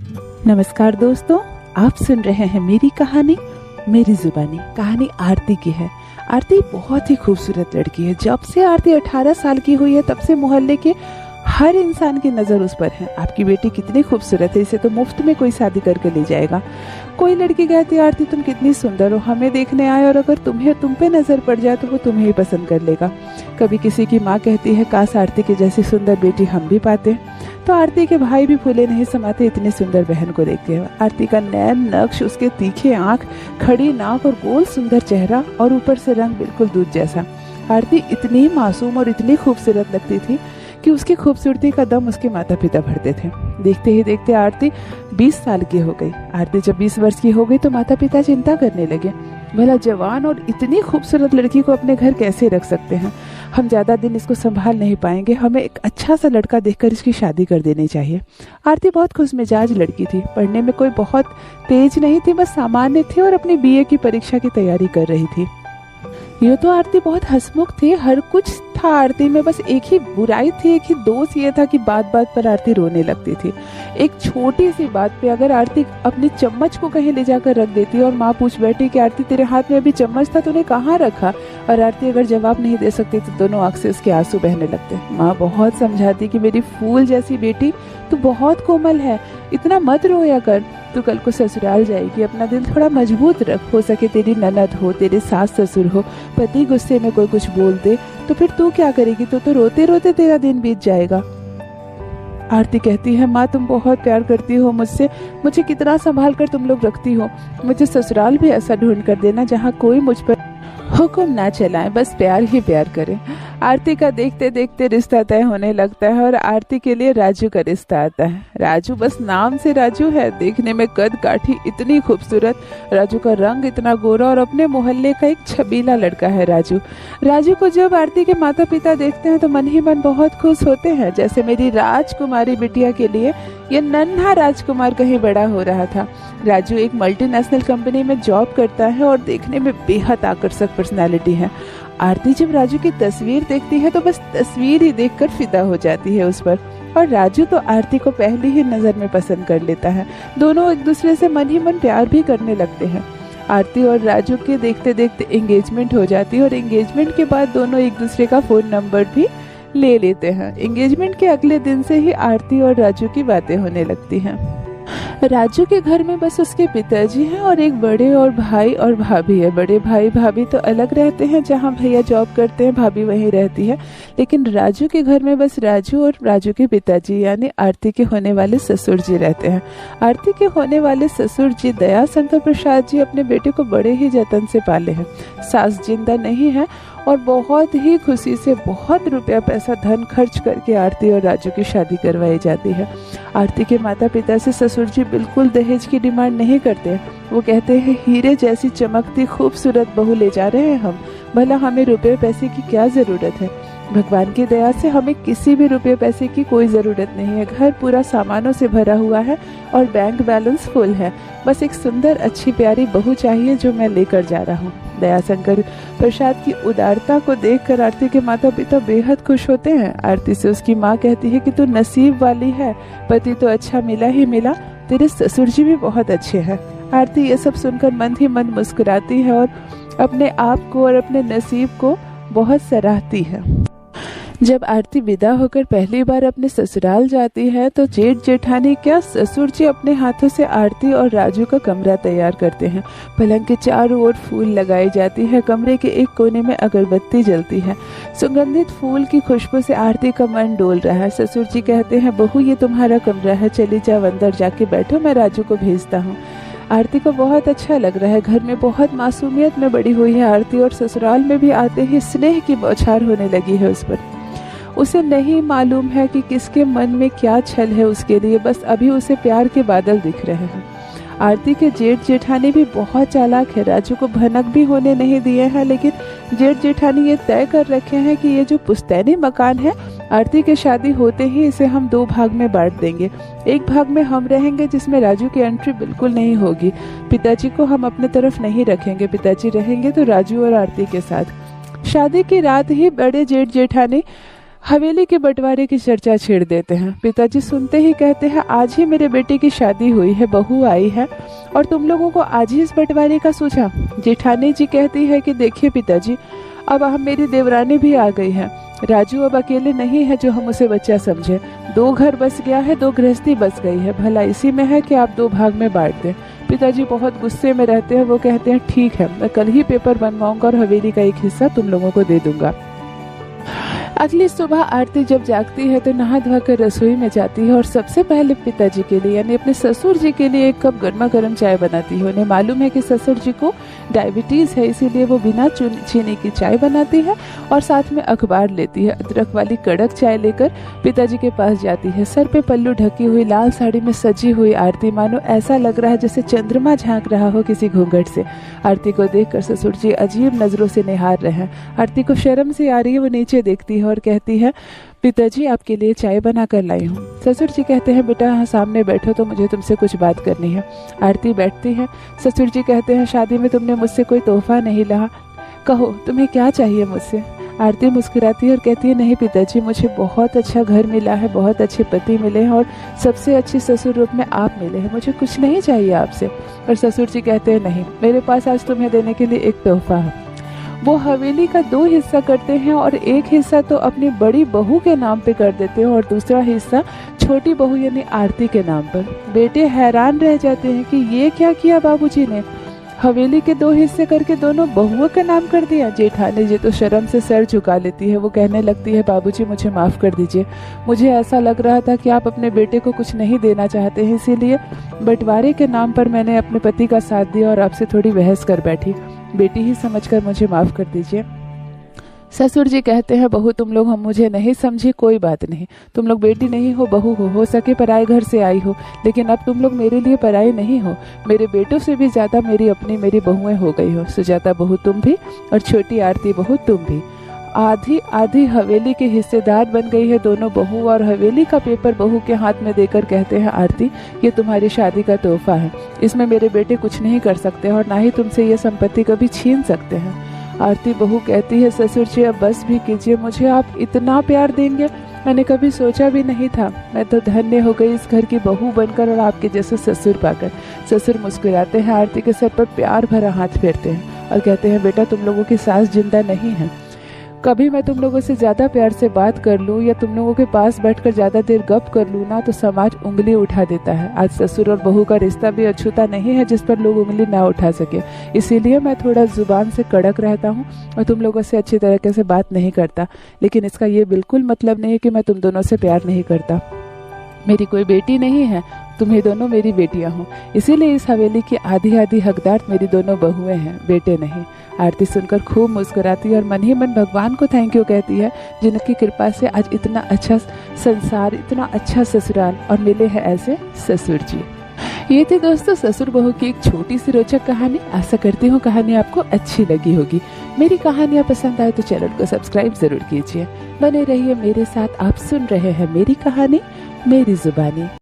नमस्कार दोस्तों, आप सुन रहे हैं मेरी कहानी मेरी जुबानी। कहानी आरती की है। आरती बहुत ही खूबसूरत लड़की है। जब से आरती 18 साल की हुई है तब से मोहल्ले के हर इंसान की नज़र उस पर है। आपकी बेटी कितनी खूबसूरत है, इसे तो मुफ्त में कोई शादी करके ले जाएगा। कोई लड़की कहती है आरती तुम कितनी सुंदर हो, हमें देखने आए और अगर तुम पे नज़र पड़ जाए तो वो तुम्हें ही पसंद कर लेगा। कभी किसी की माँ कहती है काश आरती की जैसी सुंदर बेटी हम भी पाते। तो आरती के भाई भी फूले नहीं समाते इतनी सुंदर बहन को देख के। आरती का नैन नक्श, उसके तीखे आँख, खड़ी नाक और गोल सुंदर चेहरा और ऊपर से रंग बिल्कुल दूध जैसा। आरती इतनी मासूम और इतनी खूबसूरत लगती थी कि उसकी खूबसूरती का दम उसके माता पिता भरते थे। देखते ही देखते आरती 20 साल की हो गई। आरती जब 20 वर्ष की हो गई तो माता पिता चिंता करने लगे, भला जवान और इतनी खूबसूरत लड़की को अपने घर कैसे रख सकते हैं। हम ज़्यादा दिन इसको संभाल नहीं पाएंगे, हमें एक अच्छा सा लड़का देखकर इसकी शादी कर देनी चाहिए। आरती बहुत खुशमिजाज लड़की थी। पढ़ने में कोई बहुत तेज नहीं थी, बस सामान्य थी और अपनी बीए की परीक्षा की तैयारी कर रही थी। यूँ तो आरती बहुत हंसमुख थी, हर कुछ था आरती में, बस एक ही बुराई थी, एक ही दोष ये था कि बात बात पर आरती रोने लगती थी। एक छोटी सी बात पे अगर आरती अपनी चम्मच को कहीं ले जाकर रख देती और माँ पूछ बैठी कि आरती तेरे हाथ में अभी चम्मच था, तूने कहाँ रखा, और आरती अगर जवाब नहीं दे सकती तो दोनों आँख से उसके आंसू बहने लगते। माँ बहुत समझाती कि मेरी फूल जैसी बेटी, तू बहुत कोमल है, इतना मत रोया कर, तू कल को ससुराल जाएगी, अपना दिल थोड़ा मजबूत रख, हो सके तेरी ननद हो, तेरे सास ससुर हो, पति गुस्से में कोई कुछ बोल दे तो फिर तू क्या करेगी, तो रोते रोते तेरा दिन बीत जाएगा। आरती कहती है माँ तुम बहुत प्यार करती हो मुझसे, मुझे कितना संभाल कर तुम लोग रखती हो, मुझे ससुराल भी ऐसा ढूंढ कर देना जहाँ कोई मुझ पर हुक्म ना चलाए, बस प्यार ही प्यार करे। आरती का देखते देखते रिश्ता तय होने लगता है और आरती के लिए राजू का रिश्ता आता है। राजू बस नाम से राजू है, देखने में कद काठी इतनी खूबसूरत, राजू का रंग इतना गोरा और अपने मोहल्ले का एक छबीला लड़का है राजू। राजू को जब आरती के माता पिता देखते हैं तो मन ही मन बहुत खुश होते हैं, जैसे मेरी राजकुमारी बिटिया के लिए ये नन्हा राजकुमार कहीं बड़ा हो रहा था। राजू एक मल्टीनेशनल कंपनी में जॉब करता है और देखने में बेहद आकर्षक पर्सनैलिटी है। आरती जब राजू की तस्वीर देखती है तो बस तस्वीर ही देखकर फिदा हो जाती है उस पर, और राजू तो आरती को पहली ही नज़र में पसंद कर लेता है। दोनों एक दूसरे से मन ही मन प्यार भी करने लगते हैं। आरती और राजू के देखते देखते एंगेजमेंट हो जाती है और एंगेजमेंट के बाद दोनों एक दूसरे का फ़ोन नंबर भी ले लेते हैं। एंगेजमेंट के अगले दिन से ही आरती और राजू की बातें होने लगती हैं। राजू के घर में बस उसके पिताजी हैं और एक बड़े और भाई और भाभी है। बड़े भाई भाभी तो अलग रहते हैं, जहाँ भैया जॉब करते हैं भाभी वहीं रहती है, लेकिन राजू के घर में बस राजू और राजू के पिताजी यानी आरती के होने वाले ससुर जी रहते हैं। आरती के होने वाले ससुर जी दया शंकर प्रसाद जी अपने बेटे को बड़े ही जतन से पाले हैं। सास जिंदा नहीं है और बहुत ही खुशी से बहुत रुपया पैसा धन खर्च करके आरती और राजू की शादी करवाई जाती है। आरती के माता पिता से ससुर जी बिल्कुल दहेज की डिमांड नहीं करते। वो कहते हैं हीरे जैसी चमकती खूबसूरत बहू ले जा रहे हैं हम, भला हमें रुपये पैसे की क्या ज़रूरत है। भगवान की दया से हमें किसी भी रुपये पैसे की कोई ज़रूरत नहीं है, घर पूरा सामानों से भरा हुआ है और बैंक बैलेंस फुल है, बस एक सुंदर अच्छी प्यारी बहू चाहिए जो मैं लेकर जा रहा हूँ। दयाशंकर प्रसाद की उदारता को देखकर आरती के माता पिता बेहद खुश होते हैं। आरती से उसकी माँ कहती है कि तू नसीब वाली है, पति तो अच्छा मिला ही मिला, तेरे ससुर जी भी बहुत अच्छे हैं। आरती ये सब सुनकर मन ही मन मुस्कुराती है और अपने आप को और अपने नसीब को बहुत सराहती है। जब आरती विदा होकर पहली बार अपने ससुराल जाती है तो जेठ जेठानी क्या ससुर जी अपने हाथों से आरती और राजू का कमरा तैयार करते हैं। पलंग के चारों ओर फूल लगाई जाती है, कमरे के एक कोने में अगरबत्ती जलती है। सुगंधित फूल की खुशबू से आरती का मन डोल रहा है। ससुर जी कहते हैं बहू ये तुम्हारा कमरा है, चली जाओ अंदर जाके बैठो, मैं राजू को भेजता हूँ। आरती को बहुत अच्छा लग रहा है, घर में बहुत मासूमियत में बड़ी हुई है आरती और ससुराल में भी आते ही स्नेह की बौछार होने लगी है उस पर। उसे नहीं मालूम है कि किसके मन में क्या छल है उसके लिए, बस अभी उसे प्यार के बादल दिख रहे हैं। आरती के जेठ जेठानी भी बहुत चालाक है, राजू को भनक भी होने नहीं दिए हैं, लेकिन जेठ जेठानी ये तय कर रखे हैं कि ये जो पुश्तैनी मकान है आरती की शादी होते ही इसे हम 2 भाग में बांट देंगे। एक भाग में हम रहेंगे जिसमें राजू की एंट्री बिल्कुल नहीं होगी, पिताजी को हम अपने तरफ नहीं रखेंगे, पिताजी रहेंगे तो राजू और आरती के साथ। शादी की रात ही बड़े जेठ जेठानी हवेली के बंटवारे की चर्चा छेड़ देते हैं। पिताजी सुनते ही कहते हैं, आज ही मेरे बेटे की शादी हुई है, बहू आई है और तुम लोगों को आज ही इस बंटवारे का सूझा। जेठानी जी कहती है कि देखिए पिताजी, अब हम मेरी देवरानी भी आ गई है। राजू अब अकेले नहीं है जो हम उसे बच्चा समझे। 2 घर बस गया है, 2 गृहस्थी बस गई है, भला इसी में है कि आप 2 भाग में बांट दें। पिताजी बहुत गुस्से में रहते हैं। वो कहते हैं, ठीक है, मैं कल ही पेपर बनवाऊंगा और हवेली का एक हिस्सा तुम लोगों को दे दूंगा। अगली सुबह आरती जब जागती है तो नहा धोकर कर रसोई में जाती है और सबसे पहले पिताजी के लिए यानी अपने ससुर जी के लिए 1 कप गर्मा गर्म चाय बनाती है। उन्हें मालूम है कि ससुर जी को डायबिटीज है, इसीलिए वो बिना चीनी की चाय बनाती है और साथ में अखबार लेती है। अदरक वाली कड़क चाय लेकर पिताजी के पास जाती है। सर पे पल्लू ढकी हुई लाल साड़ी में सजी हुई आरती मानो ऐसा लग रहा है जैसे चंद्रमा झांक रहा हो किसी घूंघट से। आरती को देखकर ससुर जी अजीब नजरों से निहार रहे हैं। आरती को शर्म से आ रही है। वो नीचे देखती है और कहती है, पिताजी आपके लिए चाय बना कर लाई हूँ। ससुर जी कहते हैं, बेटा यहाँ सामने बैठो तो मुझे तुमसे कुछ बात करनी है। आरती बैठती है। ससुर जी कहते हैं, शादी में तुमने मुझसे कोई तोहफा नहीं लाया, कहो तुम्हें क्या चाहिए मुझसे। आरती मुस्कुराती है और कहती है, नहीं पिताजी, मुझे बहुत अच्छा घर मिला है, बहुत अच्छे पति मिले हैं और सबसे अच्छे ससुर रूप में आप मिले हैं, मुझे कुछ नहीं चाहिए आपसे। और ससुर जी कहते हैं, नहीं, मेरे पास आज तुम्हें देने के लिए एक तोहफा है। वो हवेली का 2 हिस्सा करते हैं और एक हिस्सा तो अपनी बड़ी बहू के नाम पे कर देते हैं और दूसरा हिस्सा छोटी बहू यानी आरती के नाम पर। बेटे हैरान रह जाते हैं कि ये क्या किया बाबूजी ने, हवेली के 2 हिस्से करके दोनों बहुओं का नाम कर दिया। जेठानी जी तो शर्म से सर झुका लेती है। वो कहने लगती है, बाबूजी मुझे माफ कर दीजिए, मुझे ऐसा लग रहा था कि आप अपने बेटे को कुछ नहीं देना चाहते हैं, इसीलिए बंटवारे के नाम पर मैंने अपने पति का साथ दिया और आपसे थोड़ी बहस कर बैठी। बेटी ही समझकर मुझे माफ कर दीजिए। ससुर जी कहते हैं, बहू तुम लोग हम मुझे नहीं समझी, कोई बात नहीं, तुम लोग बेटी नहीं हो, बहू हो सके पराए घर से आई हो, लेकिन अब तुम लोग मेरे लिए पराए नहीं हो। मेरे बेटों से भी ज्यादा मेरी बहुएं हो गई हो। सुजाता बहू तुम भी और छोटी आरती बहू तुम भी आधी आधी हवेली के हिस्सेदार बन गई है दोनों बहू। और हवेली का पेपर बहू के हाथ में देकर कहते हैं, आरती ये तुम्हारी शादी का तोहफा है, इसमें मेरे बेटे कुछ नहीं कर सकते और ना ही तुमसे ये संपत्ति कभी छीन सकते हैं। आरती बहू कहती है, ससुर जी अब बस भी कीजिए, मुझे आप इतना प्यार देंगे, मैंने कभी सोचा भी नहीं था। मैं तो धन्य हो गई इस घर की बहू बनकर और आपके जैसे ससुर पाकर। ससुर मुस्कुराते हैं, आरती के सर पर प्यार भरा हाथ फेरते हैं और कहते हैं, बेटा तुम लोगों की सास जिंदा नहीं है, कभी मैं तुम लोगों से ज्यादा प्यार से बात कर लूं या तुम लोगों के पास बैठकर ज्यादा देर गप कर लूं ना तो समाज उंगली उठा देता है। आज ससुर और बहू का रिश्ता भी अछूता नहीं है जिस पर लोग उंगली ना उठा सके, इसीलिए मैं थोड़ा जुबान से कड़क रहता हूँ और तुम लोगों से अच्छी तरीके से बात नहीं करता। लेकिन इसका ये बिल्कुल मतलब नहीं है कि मैं तुम दोनों से प्यार नहीं करता। मेरी कोई बेटी नहीं है, तुम्हें दोनों मेरी बेटियां हो, इसीलिए इस हवेली की आधी आधी हकदार मेरी दोनों बहुएं हैं, बेटे नहीं। आरती सुनकर खूब मुस्कुराती है और मन ही मन भगवान को थैंक यू कहती है, जिनकी कृपा से आज इतना अच्छा संसार, इतना अच्छा ससुराल और मिले हैं ऐसे ससुर जी। ये थी दोस्तों ससुर बहू की एक छोटी सी रोचक कहानी। आशा करती हूँ कहानी आपको अच्छी लगी होगी। मेरी कहानियाँ पसंद आए तो चैनल को सब्सक्राइब जरूर कीजिए। बने रहिए मेरे साथ। आप सुन रहे हैं मेरी कहानी मेरी जुबानी।